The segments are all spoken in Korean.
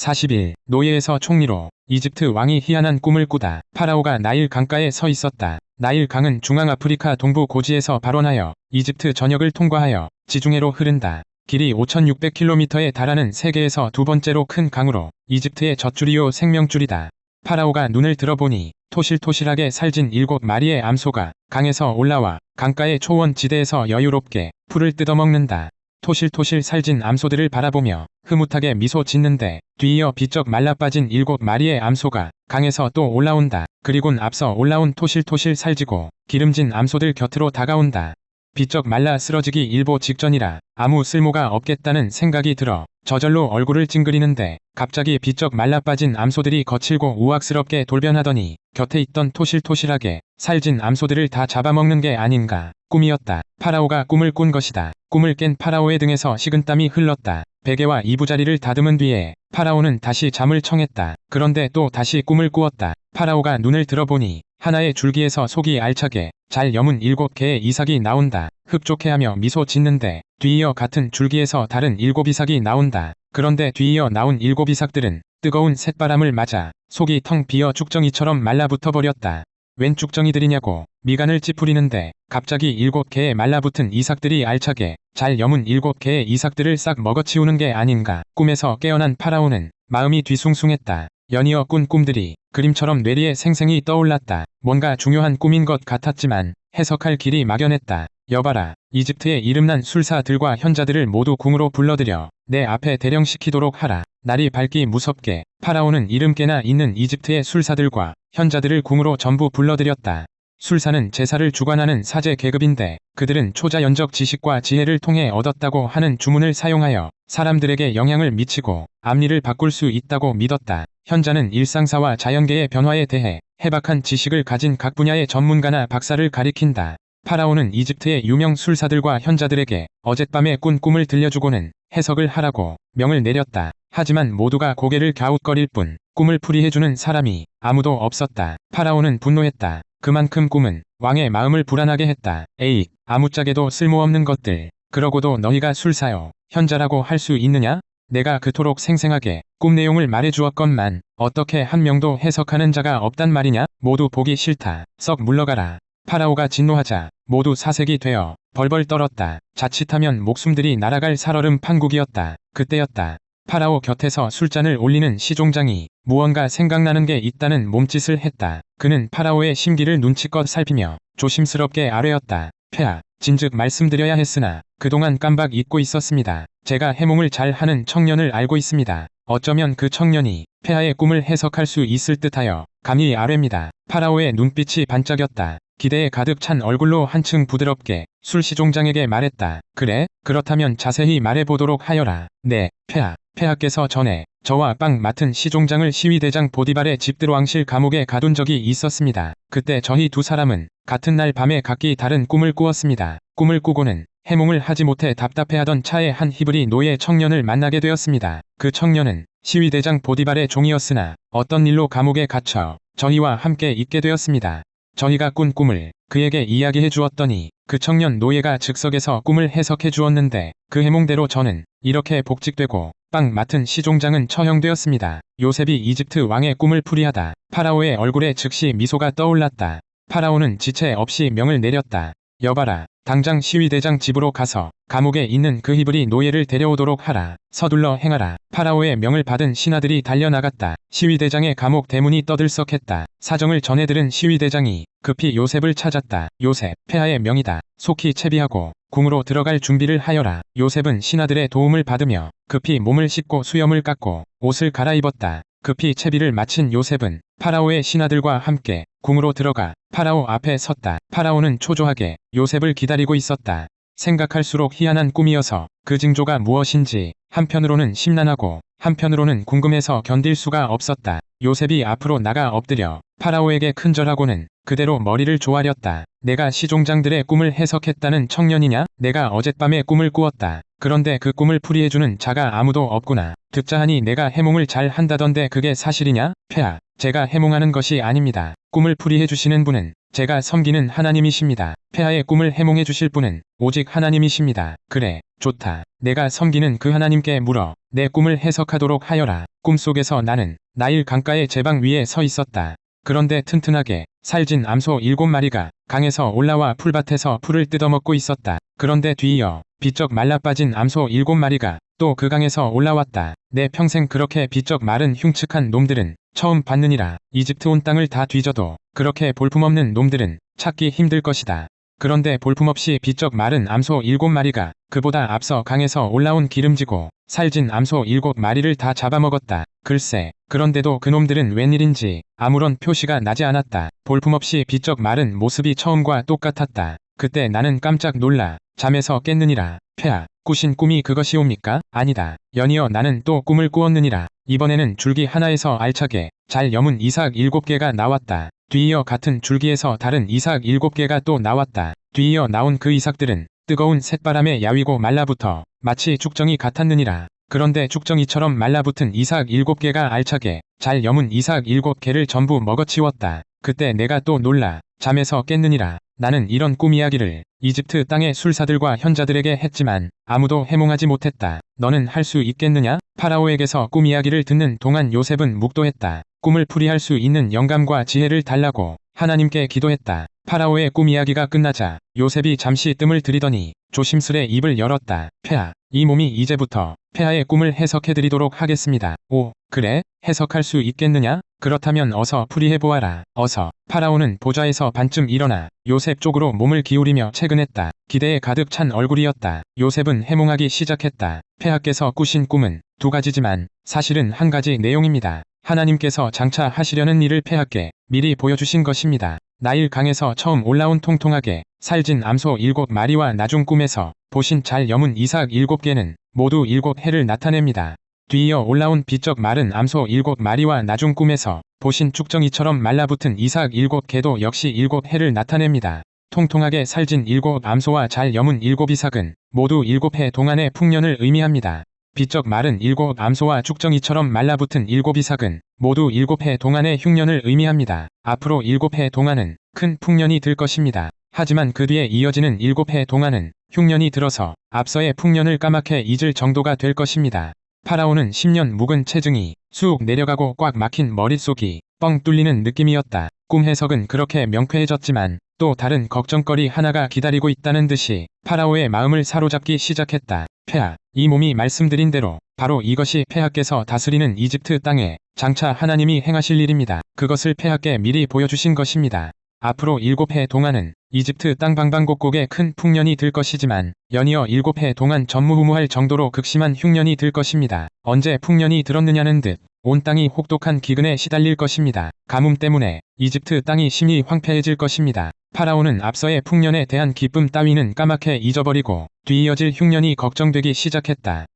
40일 노예에서 총리로 이집트 왕이 희한한 꿈을 꾸다. 파라오가 나일 강가에 서 있었다. 나일 강은 중앙아프리카 동부 고지에서 발원하여 이집트 전역을 통과하여 지중해로 흐른다. 길이 5,600km에 달하는 세계에서 두 번째로 큰 강으로 이집트의 젖줄이요 생명줄이다. 파라오가 눈을 들어보니 토실토실하게 살진 7마리의 암소가 강에서 올라와 강가의 초원지대에서 여유롭게 풀을 뜯어먹는다. 토실토실 살진 암소들을 바라보며 흐뭇하게 미소 짓는데 뒤이어 비쩍 말라빠진 7마리의 암소가 강에서 또 올라온다. 그리곤 앞서 올라온 토실토실 살지고 기름진 암소들 곁으로 다가온다. 비쩍 말라 쓰러지기 일보 직전이라 아무 쓸모가 없겠다는 생각이 들어 저절로 얼굴을 찡그리는데 갑자기 비쩍 말라빠진 암소들이 거칠고 우악스럽게 돌변하더니 곁에 있던 토실토실하게 살진 암소들을 다 잡아먹는 게 아닌가. 꿈이었다. 파라오가 꿈을 꾼 것이다. 꿈을 깬 파라오의 등에서 식은땀이 흘렀다. 베개와 이부자리를 다듬은 뒤에 파라오는 다시 잠을 청했다. 그런데 또 다시 꿈을 꾸었다. 파라오가 눈을 들어보니 하나의 줄기에서 속이 알차게 잘 여문 7개의 이삭이 나온다. 흡족해하며 미소 짓는데 뒤이어 같은 줄기에서 다른 7이삭이 나온다. 그런데 뒤이어 나온 7이삭들은 뜨거운 쇳바람을 맞아 속이 텅 비어 죽정이처럼 말라붙어 버렸다. 웬 죽정이들이냐고 미간을 찌푸리는데 갑자기 7개의 말라붙은 이삭들이 알차게 잘 여문 7개의 이삭들을 싹 먹어치우는 게 아닌가. 꿈에서 깨어난 파라오는 마음이 뒤숭숭했다. 연이어 꾼 꿈들이 그림처럼 뇌리에 생생히 떠올랐다. 뭔가 중요한 꿈인 것 같았지만 해석할 길이 막연했다. 여봐라. 이집트의 이름난 술사들과 현자들을 모두 궁으로 불러들여 내 앞에 대령시키도록 하라. 날이 밝기 무섭게 파라오는 이름께나 있는 이집트의 술사들과 현자들을 궁으로 전부 불러들였다. 술사는 제사를 주관하는 사제 계급인데 그들은 초자연적 지식과 지혜를 통해 얻었다고 하는 주문을 사용하여 사람들에게 영향을 미치고 앞니를 바꿀 수 있다고 믿었다. 현자는 일상사와 자연계의 변화에 대해 해박한 지식을 가진 각 분야의 전문가나 박사를 가리킨다. 파라오는 이집트의 유명 술사들과 현자들에게 어젯밤에 꾼 꿈을 들려주고는 해석을 하라고 명을 내렸다. 하지만 모두가 고개를 갸웃거릴 뿐 꿈을 풀이해주는 사람이 아무도 없었다. 파라오는 분노했다. 그만큼 꿈은 왕의 마음을 불안하게 했다. 에이, 아무짝에도 쓸모없는 것들. 그러고도 너희가 술사요, 현자라고 할 수 있느냐? 내가 그토록 생생하게 꿈 내용을 말해주었건만 어떻게 한 명도 해석하는 자가 없단 말이냐? 모두 보기 싫다. 썩 물러가라. 파라오가 진노하자 모두 사색이 되어 벌벌 떨었다. 자칫하면 목숨들이 날아갈 살얼음 판국이었다. 그때였다. 파라오 곁에서 술잔을 올리는 시종장이 무언가 생각나는 게 있다는 몸짓을 했다. 그는 파라오의 심기를 눈치껏 살피며 조심스럽게 아뢰었다. 폐하, 진즉 말씀드려야 했으나 그동안 깜박 잊고 있었습니다. 제가 해몽을 잘 하는 청년을 알고 있습니다. 어쩌면 그 청년이 폐하의 꿈을 해석할 수 있을 듯하여 감히 아뢰입니다. 파라오의 눈빛이 반짝였다. 기대에 가득 찬 얼굴로 한층 부드럽게 술시종장에게 말했다. 그래? 그렇다면 자세히 말해보도록 하여라. 네, 폐하. 폐하께서 전에 저와 빵 맡은 시종장을 시위대장 보디발의 집드로왕실 감옥에 가둔 적이 있었습니다. 그때 저희 두 사람은 같은 날 밤에 각기 다른 꿈을 꾸었습니다. 꿈을 꾸고는 해몽을 하지 못해 답답해하던 차에 한 히브리 노예 청년을 만나게 되었습니다. 그 청년은 시위대장 보디발의 종이었으나 어떤 일로 감옥에 갇혀 저희와 함께 있게 되었습니다. 저희가 꾼 꿈을 그에게 이야기해 주었더니 그 청년 노예가 즉석에서 꿈을 해석해 주었는데 그 해몽대로 저는 이렇게 복직되고 빵 맡은 시종장은 처형되었습니다. 요셉이 이집트 왕의 꿈을 풀이하다 파라오의 얼굴에 즉시 미소가 떠올랐다. 파라오는 지체 없이 명을 내렸다. 여봐라. 당장 시위대장 집으로 가서 감옥에 있는 그 히브리 노예를 데려오도록 하라. 서둘러 행하라. 파라오의 명을 받은 신하들이 달려나갔다. 시위대장의 감옥 대문이 떠들썩했다. 사정을 전해들은 시위대장이 급히 요셉을 찾았다. 요셉, 폐하의 명이다. 속히 채비하고 궁으로 들어갈 준비를 하여라. 요셉은 신하들의 도움을 받으며 급히 몸을 씻고 수염을 깎고 옷을 갈아입었다. 급히 채비를 마친 요셉은 파라오의 신하들과 함께 궁으로 들어가 파라오 앞에 섰다. 파라오는 초조하게 요셉을 기다리고 있었다. 생각할수록 희한한 꿈이어서 그 징조가 무엇인지 한편으로는 심란하고 한편으로는 궁금해서 견딜 수가 없었다. 요셉이 앞으로 나가 엎드려 파라오에게 큰절하고는 그대로 머리를 조아렸다. 내가 시종장들의 꿈을 해석했다는 청년이냐? 내가 어젯밤에 꿈을 꾸었다. 그런데 그 꿈을 풀이해주는 자가 아무도 없구나. 듣자 하니 내가 해몽을 잘 한다던데 그게 사실이냐? 폐하, 제가 해몽하는 것이 아닙니다. 꿈을 풀이해주시는 분은 제가 섬기는 하나님이십니다. 폐하의 꿈을 해몽해 주실 분은 오직 하나님이십니다. 그래, 좋다. 내가 섬기는 그 하나님께 물어 내 꿈을 해석하도록 하여라. 꿈속에서 나는 나일 강가의 제방 위에 서 있었다. 그런데 튼튼하게 살진 암소 7마리가 강에서 올라와 풀밭에서 풀을 뜯어먹고 있었다. 그런데 뒤이어 비쩍 말라빠진 암소 7마리가 또 그 강에서 올라왔다. 내 평생 그렇게 비쩍 마른 흉측한 놈들은 처음 봤느니라. 이집트 온 땅을 다 뒤져도 그렇게 볼품없는 놈들은 찾기 힘들 것이다. 그런데 볼품없이 비쩍 마른 암소 7마리가 그보다 앞서 강에서 올라온 기름지고 살진 암소 7마리를 다 잡아먹었다. 글쎄, 그런데도 그놈들은 웬일인지 아무런 표시가 나지 않았다. 볼품없이 비쩍 마른 모습이 처음과 똑같았다. 그때 나는 깜짝 놀라 잠에서 깼느니라. 폐하, 꾸신 꿈이 그것이옵니까? 아니다. 연이어 나는 또 꿈을 꾸었느니라. 이번에는 줄기 하나에서 알차게 잘 여문 이삭 7개가 나왔다. 뒤이어 같은 줄기에서 다른 이삭 7개가 또 나왔다. 뒤이어 나온 그 이삭들은 뜨거운 쇳바람에 야위고 말라붙어 마치 죽정이 같았느니라. 그런데 죽정이처럼 말라붙은 이삭 7개가 알차게 잘 여문 이삭 7개를 전부 먹어치웠다. 그때 내가 또 놀라 잠에서 깼느니라. 나는 이런 꿈 이야기를 이집트 땅의 술사들과 현자들에게 했지만 아무도 해몽하지 못했다. 너는 할 수 있겠느냐? 파라오에게서 꿈 이야기를 듣는 동안 요셉은 묵도했다. 꿈을 풀이할 수 있는 영감과 지혜를 달라고 하나님께 기도했다. 파라오의 꿈 이야기가 끝나자 요셉이 잠시 뜸을 들이더니 조심스레 입을 열었다. 폐하, 이 몸이 이제부터 폐하의 꿈을 해석해드리도록 하겠습니다. 오, 그래? 해석할 수 있겠느냐? 그렇다면 어서 풀이해보아라. 어서. 파라오는 보좌에서 반쯤 일어나 요셉 쪽으로 몸을 기울이며 채근했다. 기대에 가득 찬 얼굴이었다. 요셉은 해몽하기 시작했다. 폐하께서 꾸신 꿈은 두 가지지만 사실은 한 가지 내용입니다. 하나님께서 장차 하시려는 일을 폐하께 미리 보여주신 것입니다. 나일 강에서 처음 올라온 통통하게 살진 암소 7마리와 나중 꿈에서 보신 잘 여문 이삭 7개는 모두 7해를 나타냅니다. 뒤이어 올라온 비쩍 마른 암소 7마리와 나중 꿈에서 보신 쭉정이처럼 말라붙은 이삭 7개도 역시 7해를 나타냅니다. 통통하게 살진 7암소와 잘 여문 7이삭은 모두 7해 동안의 풍년을 의미합니다. 비쩍 마른 7암소와 쭉정이처럼 말라붙은 7이삭은 모두 7해 동안의 흉년을 의미합니다. 앞으로 7해 동안은 큰 풍년이 들 것입니다. 하지만 그 뒤에 이어지는 7해 동안은 흉년이 들어서 앞서의 풍년을 까맣게 잊을 정도가 될 것입니다. 파라오는 10년 묵은 체증이 쑥 내려가고 꽉 막힌 머릿속이 뻥 뚫리는 느낌이었다. 꿈 해석은 그렇게 명쾌해졌지만 또 다른 걱정거리 하나가 기다리고 있다는 듯이 파라오의 마음을 사로잡기 시작했다. 폐하, 이 몸이 말씀드린 대로 바로 이것이 폐하께서 다스리는 이집트 땅에 장차 하나님이 행하실 일입니다. 그것을 폐하께 미리 보여주신 것입니다. 앞으로 7해 동안은 이집트 땅 방방곡곡에 큰 풍년이 들 것이지만 연이어 7해 동안 전무후무할 정도로 극심한 흉년이 들 것입니다. 언제 풍년이 들었느냐는 듯 온 땅이 혹독한 기근에 시달릴 것입니다. 가뭄 때문에 이집트 땅이 심히 황폐해질 것입니다. 파라오는 앞서의 풍년에 대한 기쁨 따위는 까맣게 잊어버리고 뒤이어질 흉년이 걱정되기 시작했다.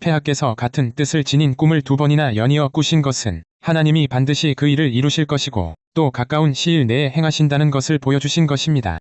폐하께서 같은 뜻을 지닌 꿈을 2번이나 연이어 꾸신 것은 하나님이 반드시 그 일을 이루실 것이고 또 가까운 시일 내에 행하신다는 것을 보여주신 것입니다.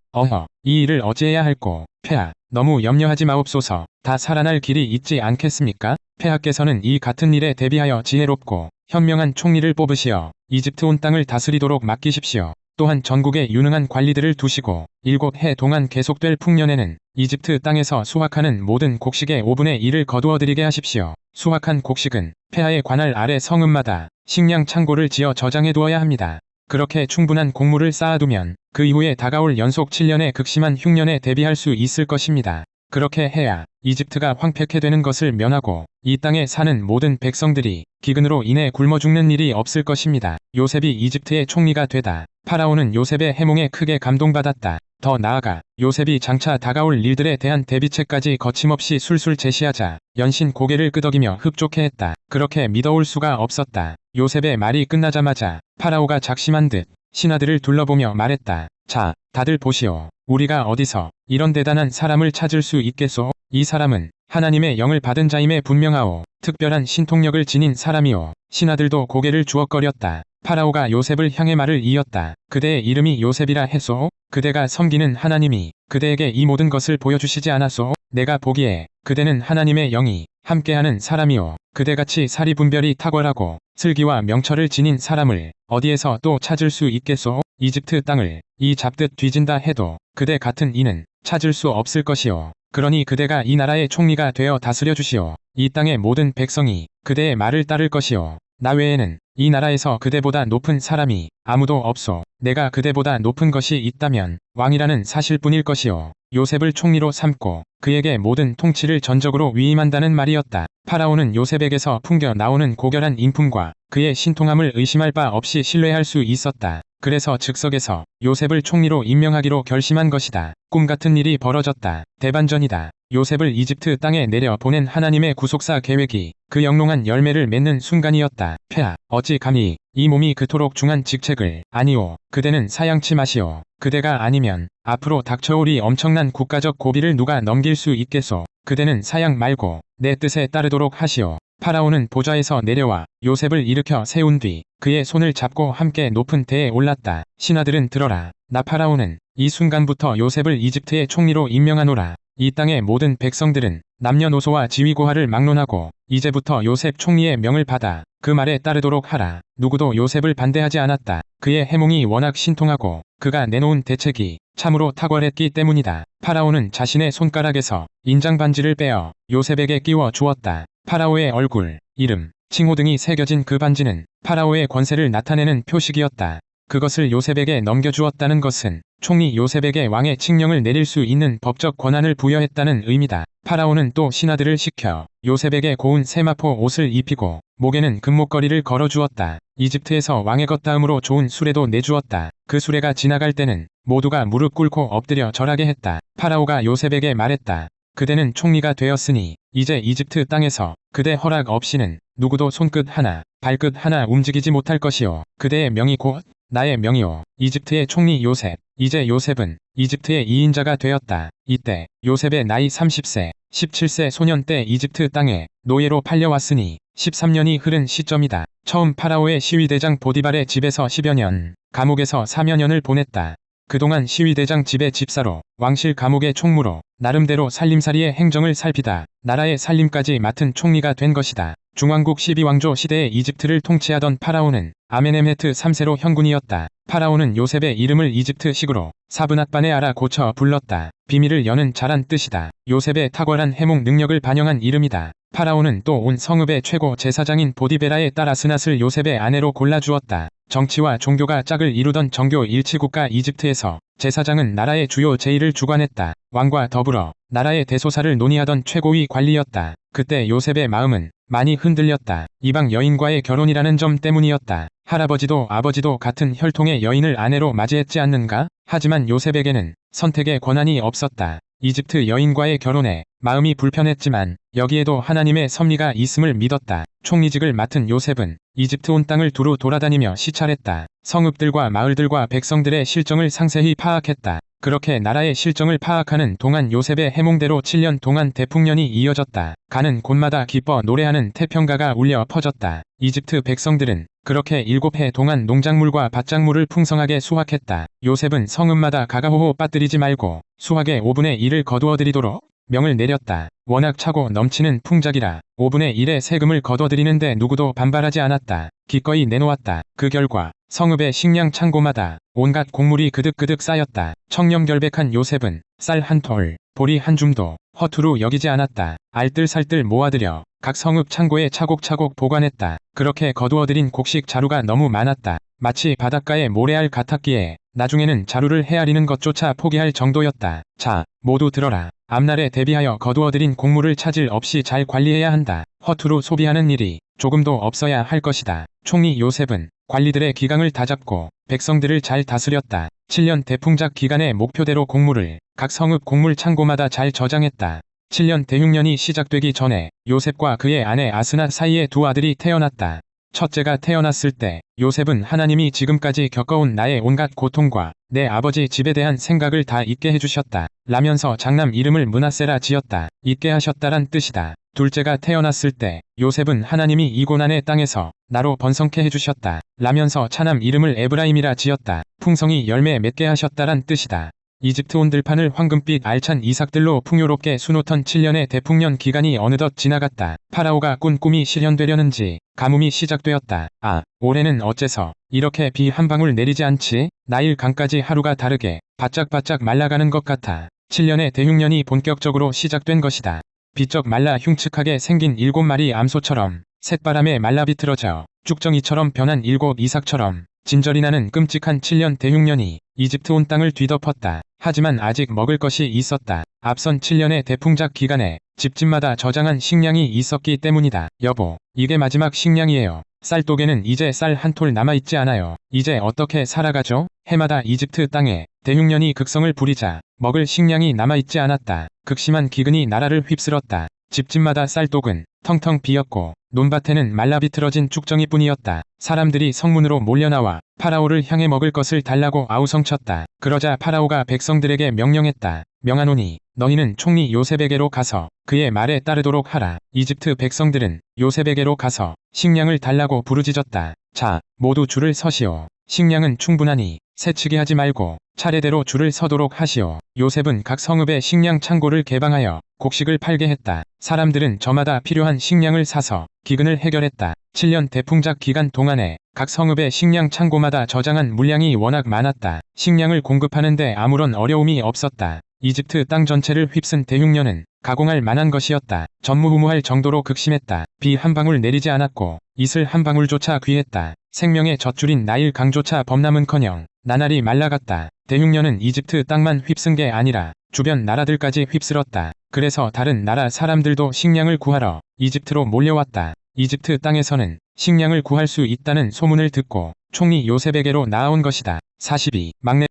이 일을 어찌해야 할꼬? 폐하, 너무 염려하지 마옵소서. 다 살아날 길이 있지 않겠습니까? 폐하께서는 이 같은 일에 대비하여 지혜롭고 현명한 총리를 뽑으시어 이집트 온 땅을 다스리도록 맡기십시오. 또한 전국에 유능한 관리들을 두시고 7해 동안 계속될 풍년에는 이집트 땅에서 수확하는 모든 곡식의 5분의 1을 거두어들이게 하십시오. 수확한 곡식은 폐하의 관할 아래 성읍마다 식량 창고를 지어 저장해 두어야 합니다. 그렇게 충분한 곡물을 쌓아두면 그 이후에 다가올 연속 7년의 극심한 흉년에 대비할 수 있을 것입니다. 그렇게 해야 이집트가 황폐케 되는 것을 면하고 이 땅에 사는 모든 백성들이 기근으로 인해 굶어 죽는 일이 없을 것입니다. 요셉이 이집트의 총리가 되다 파라오는 요셉의 해몽에 크게 감동받았다. 더 나아가 요셉이 장차 다가올 일들에 대한 대비책까지 거침없이 술술 제시하자 연신 고개를 끄덕이며 흡족해했다. 그렇게 믿어올 수가 없었다. 요셉의 말이 끝나자마자 파라오가 작심한 듯 신하들을 둘러보며 말했다. 자, 다들 보시오. 우리가 어디서 이런 대단한 사람을 찾을 수 있겠소? 이 사람은 하나님의 영을 받은 자임에 분명하오. 특별한 신통력을 지닌 사람이오. 신하들도 고개를 주걱거렸다. 파라오가 요셉을 향해 말을 이었다. 그대의 이름이 요셉이라 했소? 그대가 섬기는 하나님이 그대에게 이 모든 것을 보여주시지 않았소? 내가 보기에 그대는 하나님의 영이 함께하는 사람이오. 그대같이 사리분별이 탁월하고 슬기와 명철을 지닌 사람을 어디에서 또 찾을 수 있겠소? 이집트 땅을 이 잡듯 뒤진다 해도 그대 같은 이는 찾을 수 없을 것이오. 그러니 그대가 이 나라의 총리가 되어 다스려 주시오. 이 땅의 모든 백성이 그대의 말을 따를 것이오. 나 외에는 이 나라에서 그대보다 높은 사람이 아무도 없소. 내가 그대보다 높은 것이 있다면 왕이라는 사실뿐일 것이오. 요셉을 총리로 삼고 그에게 모든 통치를 전적으로 위임한다는 말이었다. 파라오는 요셉에게서 풍겨 나오는 고결한 인품과 그의 신통함을 의심할 바 없이 신뢰할 수 있었다. 그래서 즉석에서 요셉을 총리로 임명하기로 결심한 것이다. 꿈같은 일이 벌어졌다. 대반전이다. 요셉을 이집트 땅에 내려 보낸 하나님의 구속사 계획이 그 영롱한 열매를 맺는 순간이었다. 폐하, 어찌 감히 이 몸이 그토록 중한 직책을. 아니오, 그대는 사양치 마시오. 그대가 아니면 앞으로 닥쳐오리 엄청난 국가적 고비를 누가 넘길 수 있겠소. 그대는 사양 말고 내 뜻에 따르도록 하시오. 파라오는 보좌에서 내려와 요셉을 일으켜 세운 뒤 그의 손을 잡고 함께 높은 대에 올랐다. 신하들은 들어라. 나 파라오는 이 순간부터 요셉을 이집트의 총리로 임명하노라. 이 땅의 모든 백성들은 남녀노소와 지위고하를 막론하고 이제부터 요셉 총리의 명을 받아 그 말에 따르도록 하라. 누구도 요셉을 반대하지 않았다. 그의 해몽이 워낙 신통하고 그가 내놓은 대책이 참으로 탁월했기 때문이다. 파라오는 자신의 손가락에서 인장 반지를 빼어 요셉에게 끼워 주었다. 파라오의 얼굴, 이름, 칭호 등이 새겨진 그 반지는 파라오의 권세를 나타내는 표식이었다. 그것을 요셉에게 넘겨주었다는 것은 총리 요셉에게 왕의 칙령을 내릴 수 있는 법적 권한을 부여했다는 의미다. 파라오는 또 신하들을 시켜 요셉에게 고운 세마포 옷을 입히고 목에는 금목걸이를 걸어주었다. 이집트에서 왕의 것 다음으로 좋은 수레도 내주었다. 그 수레가 지나갈 때는 모두가 무릎 꿇고 엎드려 절하게 했다. 파라오가 요셉에게 말했다. 그대는 총리가 되었으니 이제 이집트 땅에서 그대 허락 없이는 누구도 손끝 하나, 발끝 하나 움직이지 못할 것이오. 그대의 명이 곧 나의 명이오. 이집트의 총리 요셉. 이제 요셉은 이집트의 2인자가 되었다. 이때 요셉의 나이 30세, 17세 소년 때 이집트 땅에 노예로 팔려왔으니 13년이 흐른 시점이다. 처음 파라오의 시위대장 보디발의 집에서 10여 년, 감옥에서 3여 년을 보냈다. 그동안 시위대장 집의 집사로, 왕실 감옥의 총무로 나름대로 살림살이의 행정을 살피다 나라의 살림까지 맡은 총리가 된 것이다. 중왕국 12왕조 시대의 이집트를 통치하던 파라오는 아멘엠헤트 3세로 형군이었다. 파라오는 요셉의 이름을 이집트식으로 사브낫반에 알아 고쳐 불렀다. 비밀을 여는 자란 뜻이다. 요셉의 탁월한 해몽 능력을 반영한 이름이다. 파라오는 또 온 성읍의 최고 제사장인 보디베라에 따라 스낫을 요셉의 아내로 골라주었다. 정치와 종교가 짝을 이루던 정교 일치국가 이집트에서 제사장은 나라의 주요 제의를 주관했다. 왕과 더불어 나라의 대소사를 논의하던 최고위 관리였다. 그때 요셉의 마음은 많이 흔들렸다. 이방 여인과의 결혼이라는 점 때문이었다. 할아버지도 아버지도 같은 혈통의 여인을 아내로 맞이했지 않는가? 하지만 요셉에게는 선택의 권한이 없었다. 이집트 여인과의 결혼에 마음이 불편했지만 여기에도 하나님의 섭리가 있음을 믿었다. 총리직을 맡은 요셉은 이집트 온 땅을 두루 돌아다니며 시찰했다. 성읍들과 마을들과 백성들의 실정을 상세히 파악했다. 그렇게 나라의 실정을 파악하는 동안 요셉의 해몽대로 7년 동안 대풍년이 이어졌다. 가는 곳마다 기뻐 노래하는 태평가가 울려 퍼졌다. 이집트 백성들은 그렇게 7해 동안 농작물과 밭작물을 풍성하게 수확했다. 요셉은 성읍마다 가가호호 빠뜨리지 말고 수확의 5분의 1을 거두어드리도록 명을 내렸다. 워낙 차고 넘치는 풍작이라 5분의 1의 세금을 거둬들이는데 누구도 반발하지 않았다. 기꺼이 내놓았다. 그 결과 성읍의 식량 창고마다 온갖 곡물이 그득그득 쌓였다. 청렴결백한 요셉은 쌀 한 톨, 보리 한 줌도 허투루 여기지 않았다. 알뜰살뜰 모아들여 각 성읍 창고에 차곡차곡 보관했다. 그렇게 거두어들인 곡식 자루가 너무 많았다. 마치 바닷가의 모래알 같았기에 나중에는 자루를 헤아리는 것조차 포기할 정도였다. 자, 모두 들어라. 앞날에 대비하여 거두어들인 곡물을 차질 없이 잘 관리해야 한다. 허투루 소비하는 일이 조금도 없어야 할 것이다. 총리 요셉은 관리들의 기강을 다잡고 백성들을 잘 다스렸다. 7년 대풍작 기간의 목표대로 곡물을 각 성읍 곡물 창고마다 잘 저장했다. 7년 대흉년이 시작되기 전에 요셉과 그의 아내 아스낫 사이에 두 아들이 태어났다. 첫째가 태어났을 때 요셉은 하나님이 지금까지 겪어온 나의 온갖 고통과 내 아버지 집에 대한 생각을 다 잊게 해주셨다. 라면서 장남 이름을 므낫세라 지었다. 잊게 하셨다란 뜻이다. 둘째가 태어났을 때 요셉은 하나님이 이 고난의 땅에서 나로 번성케 해주셨다. 라면서 차남 이름을 에브라임이라 지었다. 풍성이 열매 맺게 하셨다란 뜻이다. 이집트 온 들판을 황금빛 알찬 이삭들로 풍요롭게 수놓던 7년의 대풍년 기간이 어느덧 지나갔다. 파라오가 꾼 꿈이 실현되려는지 가뭄이 시작되었다. 아, 올해는 어째서 이렇게 비 한 방울 내리지 않지? 나일 강까지 하루가 다르게 바짝바짝 말라가는 것 같아. 7년의 대흉년이 본격적으로 시작된 것이다. 비쩍 말라 흉측하게 생긴 7마리 암소처럼 새바람에 말라 비틀어져 쭉정이처럼 변한 7 이삭처럼 진절이 나는 끔찍한 7년 대흉년이 이집트 온 땅을 뒤덮었다. 하지만 아직 먹을 것이 있었다. 앞선 7년의 대풍작 기간에 집집마다 저장한 식량이 있었기 때문이다. 여보, 이게 마지막 식량이에요. 쌀독에는 이제 쌀 한 톨 남아있지 않아요. 이제 어떻게 살아가죠? 해마다 이집트 땅에 대흉년이 극성을 부리자 먹을 식량이 남아있지 않았다. 극심한 기근이 나라를 휩쓸었다. 집집마다 쌀독은 텅텅 비었고 논밭에는 말라비틀어진 쭉정이뿐이었다. 사람들이 성문으로 몰려나와 파라오를 향해 먹을 것을 달라고 아우성쳤다. 그러자 파라오가 백성들에게 명령했다. 명하노니 너희는 총리 요셉에게로 가서 그의 말에 따르도록 하라. 이집트 백성들은 요셉에게로 가서 식량을 달라고 부르짖었다. 자, 모두 줄을 서시오. 식량은 충분하니 새치기 하지 말고 차례대로 줄을 서도록 하시오. 요셉은 각 성읍에 식량 창고를 개방하여 곡식을 팔게 했다. 사람들은 저마다 필요한 식량을 사서 기근을 해결했다. 7년 대풍작 기간 동안에 각 성읍의 식량 창고마다 저장한 물량이 워낙 많았다. 식량을 공급하는데 아무런 어려움이 없었다. 이집트 땅 전체를 휩쓴 대흉년은 가공할 만한 것이었다. 전무후무할 정도로 극심했다. 비 한 방울 내리지 않았고 이슬 한 방울조차 귀했다. 생명의 젖줄인 나일 강조차 범람은커녕 나날이 말라갔다. 대흉년은 이집트 땅만 휩쓴 게 아니라 주변 나라들까지 휩쓸었다. 그래서 다른 나라 사람들도 식량을 구하러 이집트로 몰려왔다. 이집트 땅에서는 식량을 구할 수 있다는 소문을 듣고 총리 요셉에게로 나아온 것이다. 42. 막내